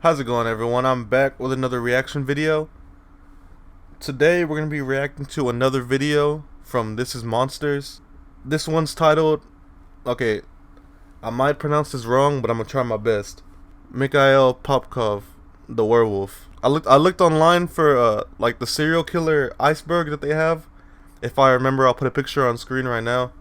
How's it going, everyone? I'm back with another reaction video. Today we're going to be reacting to another video from ThisIsMonsters. This one's titled, okay, I might pronounce this wrong, but I'm going to try my best. Mikhail Popkov, the werewolf. I looked online for like the serial killer iceberg that they have. If I remember, I'll put a picture on screen right now.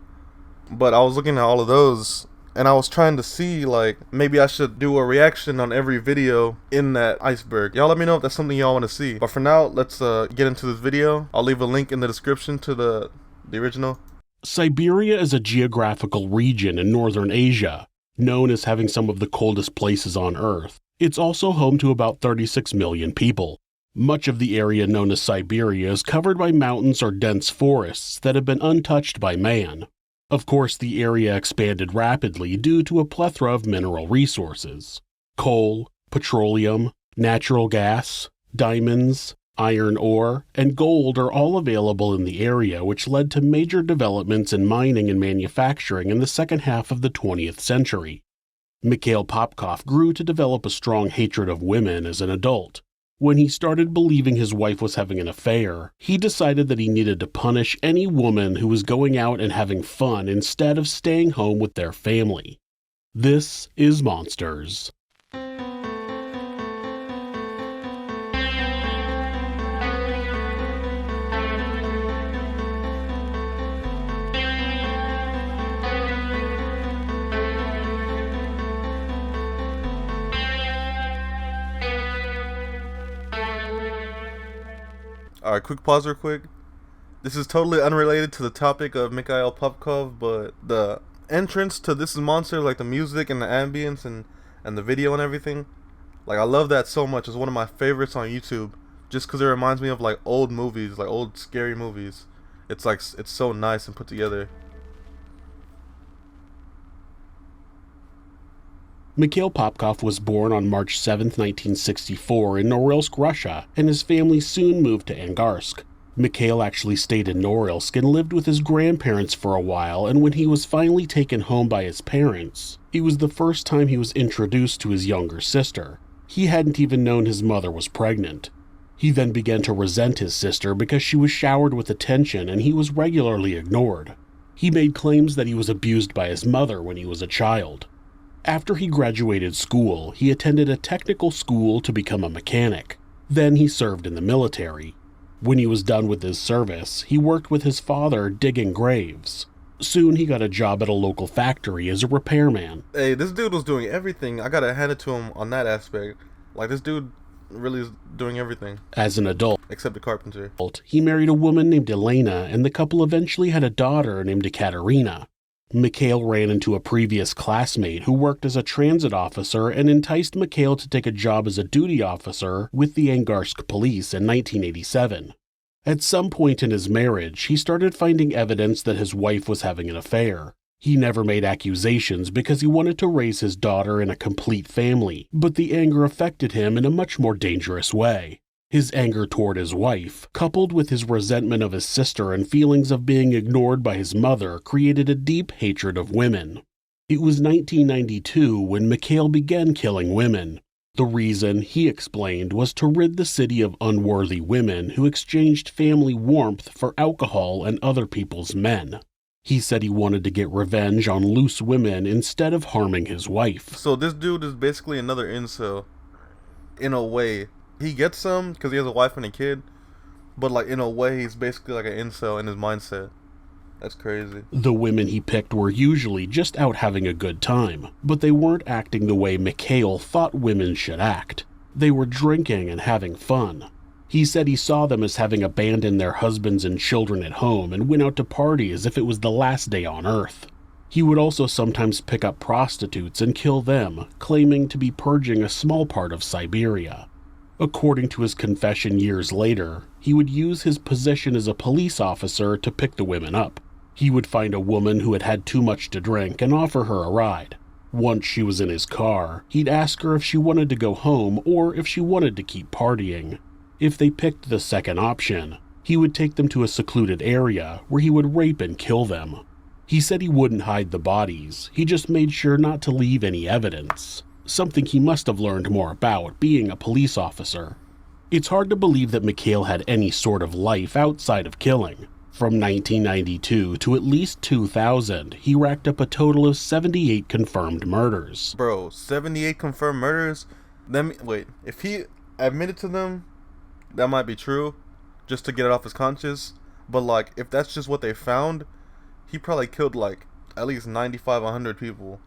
But I was looking at all of those, and I was trying to see, like, maybe I should do a reaction on every video in that iceberg. Y'all let me know if that's something y'all want to see. But for now, let's get into this video. I'll leave a link in the description to the original. Siberia is a geographical region in northern Asia, known as having some of the coldest places on Earth. It's also home to about 36 million people. Much of the area known as Siberia is covered by mountains or dense forests that have been untouched by man. Of course, the area expanded rapidly due to a plethora of mineral resources. Coal, petroleum, natural gas, diamonds, iron ore, and gold are all available in the area, which led to major developments in mining and manufacturing in the second half of the 20th century. Mikhail Popkov grew to develop a strong hatred of women as an adult. When he started believing his wife was having an affair, he decided that he needed to punish any woman who was going out and having fun instead of staying home with their family. This is Monsters. Alright, quick pause real quick. This is totally unrelated to the topic of Mikhail Popkov, but the entrance to This Is Monsters, like the music and the ambience and the video and everything, like I love that so much. It's one of my favorites on YouTube, just because it reminds me of like old movies, like old scary movies. It's so nice and put together. Mikhail Popkov was born on March 7, 1964 in Norilsk, Russia, and his family soon moved to Angarsk. Mikhail actually stayed in Norilsk and lived with his grandparents for a while, and when he was finally taken home by his parents, it was the first time he was introduced to his younger sister. He hadn't even known his mother was pregnant. He then began to resent his sister because she was showered with attention and he was regularly ignored. He made claims that he was abused by his mother when he was a child. After he graduated school, he attended a technical school to become a mechanic. Then he served in the military. When he was done with his service, he worked with his father digging graves. Soon he got a job at a local factory as a repairman. Hey, this dude was doing everything. I gotta hand it to him on that aspect. Like, this dude really is doing everything. As an adult, except the carpenter. He married a woman named Elena, and the couple eventually had a daughter named Ekaterina. Mikhail ran into a previous classmate who worked as a transit officer and enticed Mikhail to take a job as a duty officer with the Angarsk police in 1987. At some point in his marriage, he started finding evidence that his wife was having an affair. He never made accusations because he wanted to raise his daughter in a complete family, but the anger affected him in a much more dangerous way. His anger toward his wife, coupled with his resentment of his sister and feelings of being ignored by his mother, created a deep hatred of women. It was 1992 when Mikhail began killing women. The reason, he explained, was to rid the city of unworthy women who exchanged family warmth for alcohol and other people's men. He said he wanted to get revenge on loose women instead of harming his wife. So this dude is basically another incel, in a way. He gets some because he has a wife and a kid, but like in a way he's basically like an incel in his mindset. That's crazy. The women he picked were usually just out having a good time, but they weren't acting the way Mikhail thought women should act. They were drinking and having fun. He said he saw them as having abandoned their husbands and children at home and went out to party as if it was the last day on Earth. He would also sometimes pick up prostitutes and kill them, claiming to be purging a small part of Siberia. According to his confession years later, he would use his position as a police officer to pick the women up. He would find a woman who had had too much to drink and offer her a ride. Once she was in his car, he'd ask her if she wanted to go home or if she wanted to keep partying. If they picked the second option, he would take them to a secluded area where he would rape and kill them. He said he wouldn't hide the bodies, he just made sure not to leave any evidence. something he must have learned more about being a police officer. It's hard to believe that Mikhail had any sort of life outside of killing. From 1992 to at least 2000, he racked up a total of 78 confirmed murders. Bro, 78 confirmed murders? Wait, if he admitted to them, that might be true, just to get it off his conscience. But like, if that's just what they found, he probably killed like at least 95, 100 people.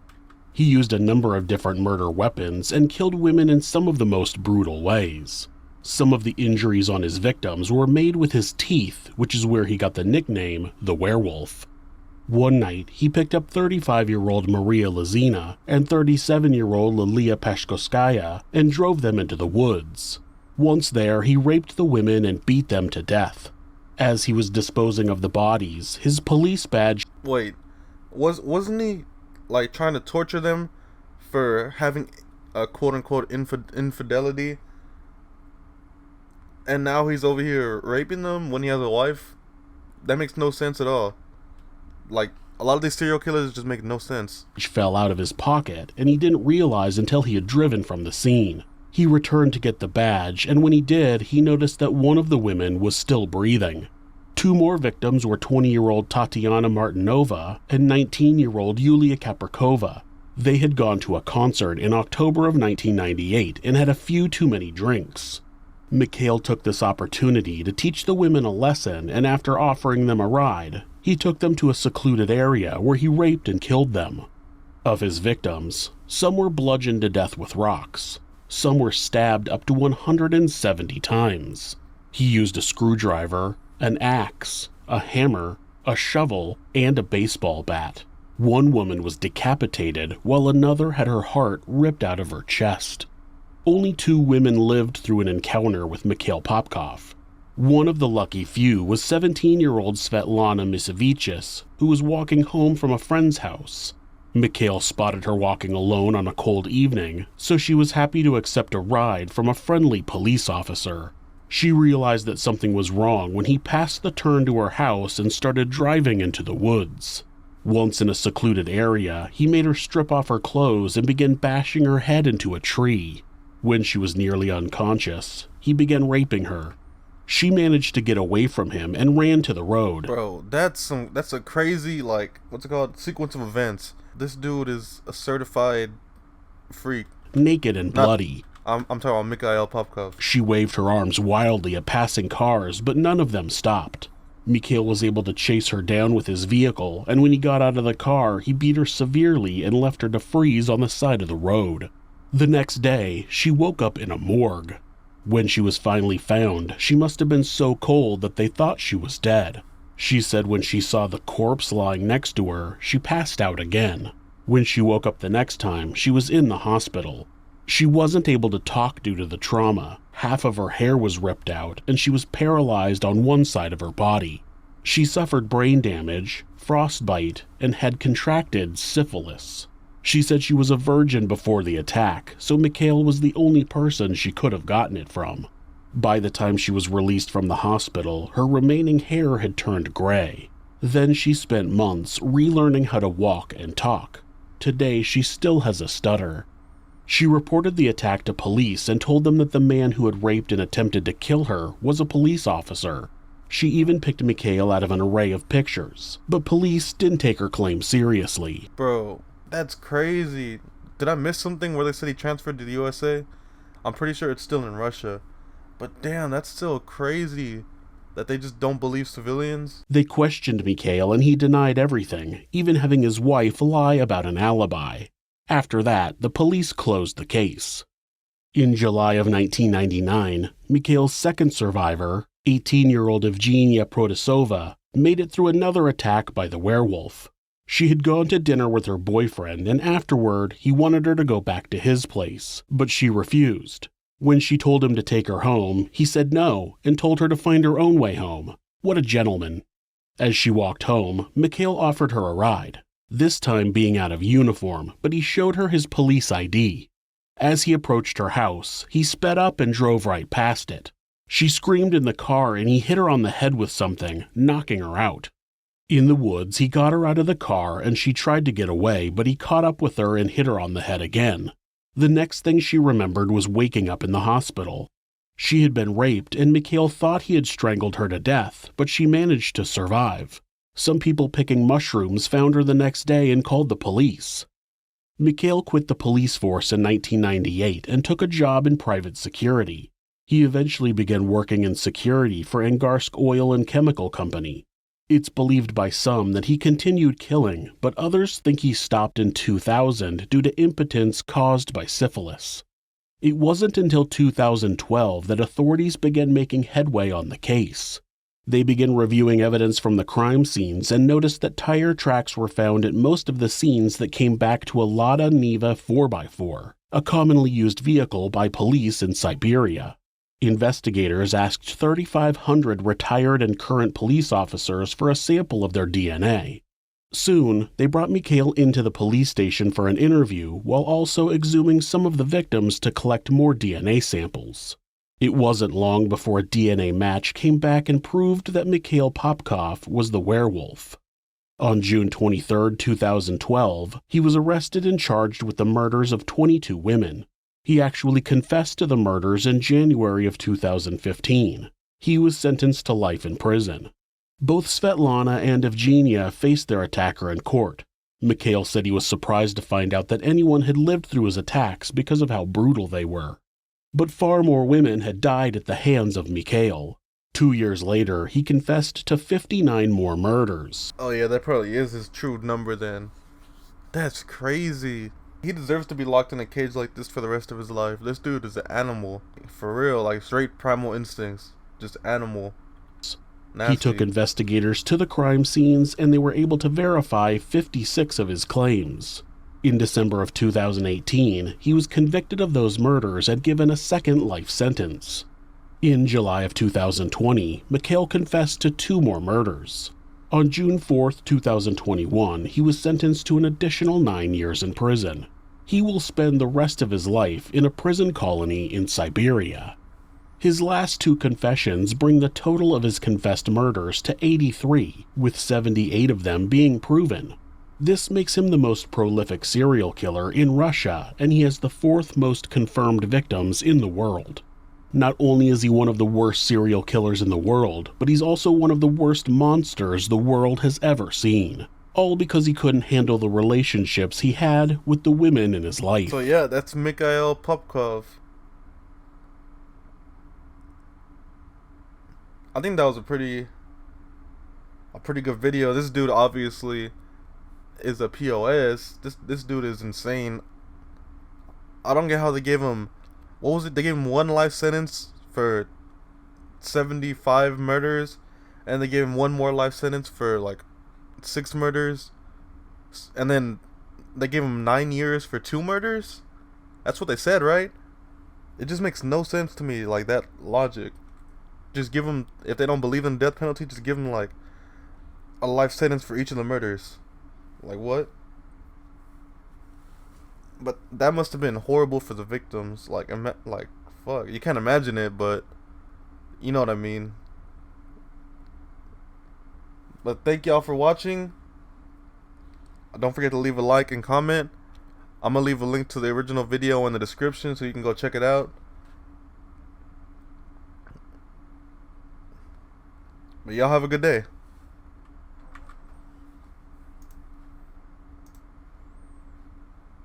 He used a number of different murder weapons and killed women in some of the most brutal ways. Some of the injuries on his victims were made with his teeth, which is where he got the nickname, the Werewolf. One night, he picked up 35-year-old Maria Lazina and 37-year-old Lilia Pashkovskaya and drove them into the woods. Once there, he raped the women and beat them to death. As he was disposing of the bodies, his police badge... Wait, wasn't he like trying to torture them for having a quote-unquote infidelity? And now he's over here raping them when he has a wife? That makes no sense at all. Like, a lot of these serial killers just make no sense. Fell out of his pocket, and he didn't realize until he had driven from the scene. He returned to get the badge, and when he did, he noticed that one of the women was still breathing. Two more victims were 20-year-old Tatiana Martinova and 19-year-old Yulia Kaprikova. They had gone to a concert in October of 1998 and had a few too many drinks. Mikhail took this opportunity to teach the women a lesson, and after offering them a ride, he took them to a secluded area where he raped and killed them. Of his victims, some were bludgeoned to death with rocks. Some were stabbed up to 170 times. He used a screwdriver, an axe, a hammer, a shovel, and a baseball bat. One woman was decapitated while another had her heart ripped out of her chest. Only 2 women lived through an encounter with Mikhail Popkov. One of the lucky few was 17-year-old Svetlana Misevichus, who was walking home from a friend's house. Mikhail spotted her walking alone on a cold evening, so she was happy to accept a ride from a friendly police officer. She realized that something was wrong when he passed the turn to her house and started driving into the woods. Once in a secluded area, he made her strip off her clothes and began bashing her head into a tree. When she was nearly unconscious, he began raping her. She managed to get away from him and ran to the road. Bro, that's a crazy, like, what's it called, sequence of events. This dude is a certified freak. Naked and bloody. I'm talking about Mikhail Popkov. She waved her arms wildly at passing cars, but none of them stopped. Mikhail was able to chase her down with his vehicle, and when he got out of the car, he beat her severely and left her to freeze on the side of the road. The next day, she woke up in a morgue. When she was finally found, she must have been so cold that they thought she was dead. She said when she saw the corpse lying next to her, she passed out again. When she woke up the next time, she was in the hospital. She wasn't able to talk due to the trauma. Half of her hair was ripped out, and she was paralyzed on one side of her body. She suffered brain damage, frostbite, and had contracted syphilis. She said she was a virgin before the attack, so Mikhail was the only person she could have gotten it from. By the time she was released from the hospital, her remaining hair had turned gray. Then she spent months relearning how to walk and talk. Today, she still has a stutter. She reported the attack to police and told them that the man who had raped and attempted to kill her was a police officer. She even picked Mikhail out of an array of pictures, but police didn't take her claim seriously. Bro, that's crazy. Did I miss something where they said he transferred to the USA? I'm pretty sure it's still in Russia. But damn, that's still crazy that they just don't believe civilians. They questioned Mikhail and he denied everything, even having his wife lie about an alibi. After that, the police closed the case. In July of 1999, Mikhail's second survivor, 18-year-old Evgenia Protasova, made it through another attack by the werewolf. She had gone to dinner with her boyfriend, and afterward, he wanted her to go back to his place, but she refused. When she told him to take her home, he said no and told her to find her own way home. What a gentleman. As she walked home, Mikhail offered her a ride, this time being out of uniform, but he showed her his police ID. As he approached her house, he sped up and drove right past it. She screamed in the car and he hit her on the head with something, knocking her out. In the woods, he got her out of the car and she tried to get away, but he caught up with her and hit her on the head again. The next thing she remembered was waking up in the hospital. She had been raped, and Mikhail thought he had strangled her to death, but she managed to survive. Some people picking mushrooms found her the next day and called the police. Mikhail quit the police force in 1998 and took a job in private security. He eventually began working in security for Angarsk Oil and Chemical Company. It's believed by some that he continued killing, but others think he stopped in 2000 due to impotence caused by syphilis. It wasn't until 2012 that authorities began making headway on the case. They began reviewing evidence from the crime scenes and noticed that tire tracks were found at most of the scenes that came back to a Lada Niva 4x4, a commonly used vehicle by police in Siberia. Investigators asked 3,500 retired and current police officers for a sample of their DNA. Soon, they brought Mikhail into the police station for an interview while also exhuming some of the victims to collect more DNA samples. It wasn't long before a DNA match came back and proved that Mikhail Popkov was the werewolf. On June 23, 2012, he was arrested and charged with the murders of 22 women. He actually confessed to the murders in January of 2015. He was sentenced to life in prison. Both Svetlana and Evgenia faced their attacker in court. Mikhail said he was surprised to find out that anyone had lived through his attacks because of how brutal they were. But far more women had died at the hands of Mikhail. 2 years later, he confessed to 59 more murders. Oh yeah, that probably is his true number then. That's crazy. He deserves to be locked in a cage like this for the rest of his life. This dude is an animal. For real, like straight primal instincts. Just animal. Nasty. He took investigators to the crime scenes and they were able to verify 56 of his claims. In December of 2018, he was convicted of those murders and given a second life sentence. In July of 2020, Mikhail confessed to 2 more murders. On June 4, 2021, he was sentenced to an additional 9 years in prison. He will spend the rest of his life in a prison colony in Siberia. His last 2 confessions bring the total of his confessed murders to 83, with 78 of them being proven. This makes him the most prolific serial killer in Russia, and he has the 4th most confirmed victims in the world. Not only is he one of the worst serial killers in the world, but he's also one of the worst monsters the world has ever seen. All because he couldn't handle the relationships he had with the women in his life. So yeah, that's Mikhail Popkov. I think that was a pretty good video. This dude obviously is a POS. This dude is insane. I don't get how they gave him, what was it? They gave him 1 life sentence for 75 murders, and they gave him 1 more life sentence for like 6 murders, and then they gave him 9 years for 2 murders. That's what they said, right? It just makes no sense to me, like that logic. Just give them, if they don't believe in the death penalty, just give them like a life sentence for each of the murders. Like what? But that must have been horrible for the victims. Like fuck, you can't imagine it, but you know what I mean. But thank y'all for watching. Don't forget to leave a like and comment. I'm gonna leave a link to the original video in the description so you can go check it out. But y'all have a good day.